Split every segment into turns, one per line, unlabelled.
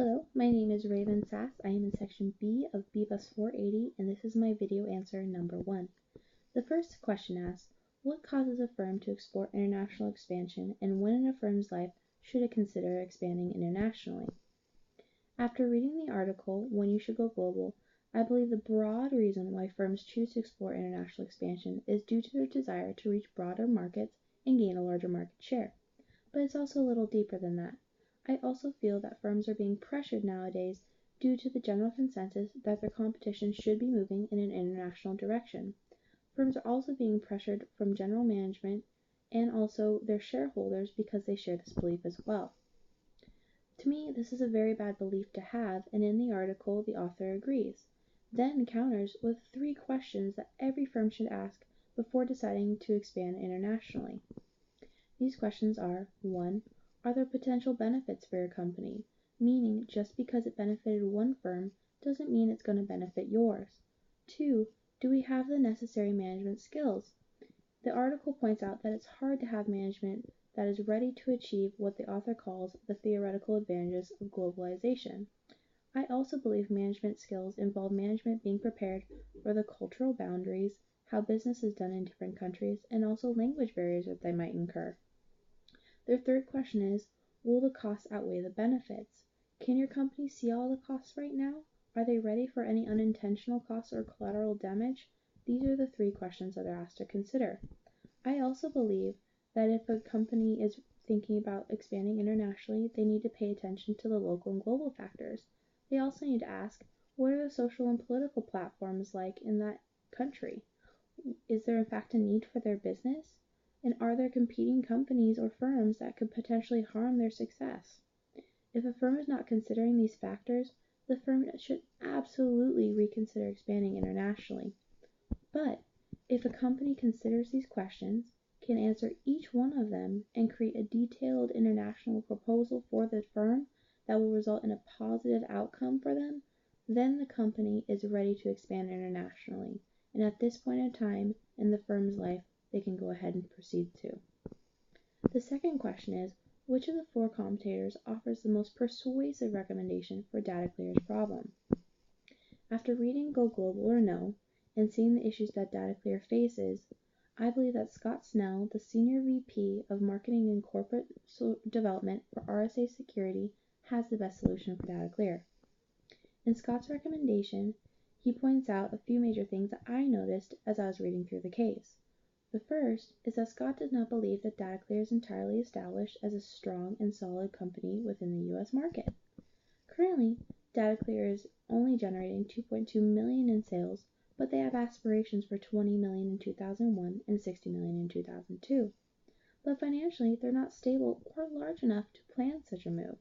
Hello, my name is Raven Sass. I am in section B of BBUS 480, and this is my video answer number 1. The first question asks, what causes a firm to explore international expansion, and when in a firm's life should it consider expanding internationally? After reading the article, When You Should Go Global, I believe the broad reason why firms choose to explore international expansion is due to their desire to reach broader markets and gain a larger market share. But it's also a little deeper than that. I also feel that firms are being pressured nowadays due to the general consensus that their competition should be moving in an international direction. Firms are also being pressured from general management and also their shareholders because they share this belief as well. To me, this is a very bad belief to have, and in the article, the author agrees, then counters with 3 questions that every firm should ask before deciding to expand internationally. These questions are: 1. Are there potential benefits for your company? Meaning, just because it benefited one firm doesn't mean it's going to benefit yours. 2. Do we have the necessary management skills? The article points out that it's hard to have management that is ready to achieve what the author calls the theoretical advantages of globalization. I also believe management skills involve management being prepared for the cultural boundaries, how business is done in different countries, and also language barriers that they might incur. Their third question is, will the costs outweigh the benefits? Can your company see all the costs right now? Are they ready for any unintentional costs or collateral damage? These are the 3 questions that they're asked to consider. I also believe that if a company is thinking about expanding internationally, they need to pay attention to the local and global factors. They also need to ask, what are the social and political platforms like in that country? Is there in fact a need for their business? And are there competing companies or firms that could potentially harm their success? If a firm is not considering these factors, the firm should absolutely reconsider expanding internationally. But if a company considers these questions, can answer each one of them, and create a detailed international proposal for the firm that will result in a positive outcome for them, then the company is ready to expand internationally. And at this point in time in the firm's life, they can go ahead and proceed to. The second question is, which of the 4 commentators offers the most persuasive recommendation for DataClear's problem? After reading Go Global or No, and seeing the issues that DataClear faces, I believe that Scott Snell, the Senior VP of Marketing and Corporate Development for RSA Security, has the best solution for DataClear. In Scott's recommendation, he points out a few major things that I noticed as I was reading through the case. The first is that Scott does not believe that DataClear is entirely established as a strong and solid company within the U.S. market. Currently, DataClear is only generating $2.2 million in sales, but they have aspirations for $20 million in 2001 and $60 million in 2002. But financially, they're not stable or large enough to plan such a move.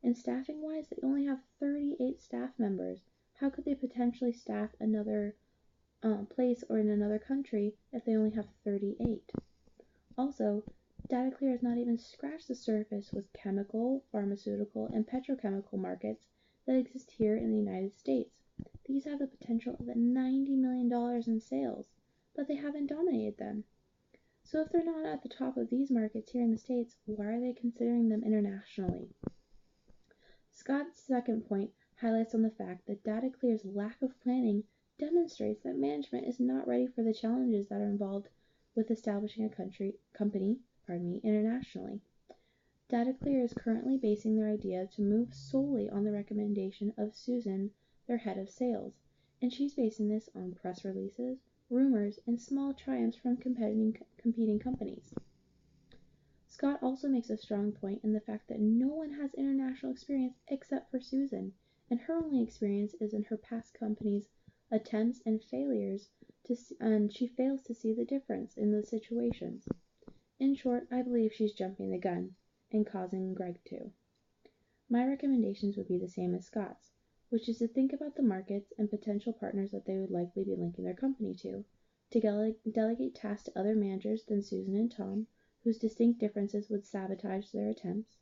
And staffing-wise, they only have 38 staff members. How could they potentially staff another place or in another country if they only have 38? Also, DataClear has not even scratched the surface with chemical, pharmaceutical, and petrochemical markets that exist here in the United States. These have the potential of $90 million in sales, but they haven't dominated them. So if they're not at the top of these markets here in the States, why are they considering them internationally? Scott's second point highlights on the fact that DataClear's lack of planning demonstrates that management is not ready for the challenges that are involved with establishing a company internationally. DataClear is currently basing their idea to move solely on the recommendation of Susan, their head of sales, and she's basing this on press releases, rumors, and small triumphs from competing companies. Scott also makes a strong point in the fact that no one has international experience except for Susan, and her only experience is in her past company's attempts and failures, and she fails to see the difference in the situations. In short, I believe she's jumping the gun and causing Greg to. My recommendations would be the same as Scott's, which is to think about the markets and potential partners that they would likely be linking their company to delegate tasks to other managers than Susan and Tom, whose distinct differences would sabotage their attempts,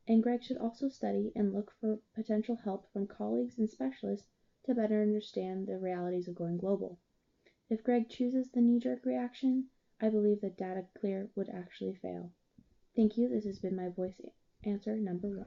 and Greg should also study and look for potential help from colleagues and specialists to better understand the realities of going global. If Greg chooses the knee-jerk reaction, I believe that DataClear would actually fail. Thank you. This has been my voice answer number 1.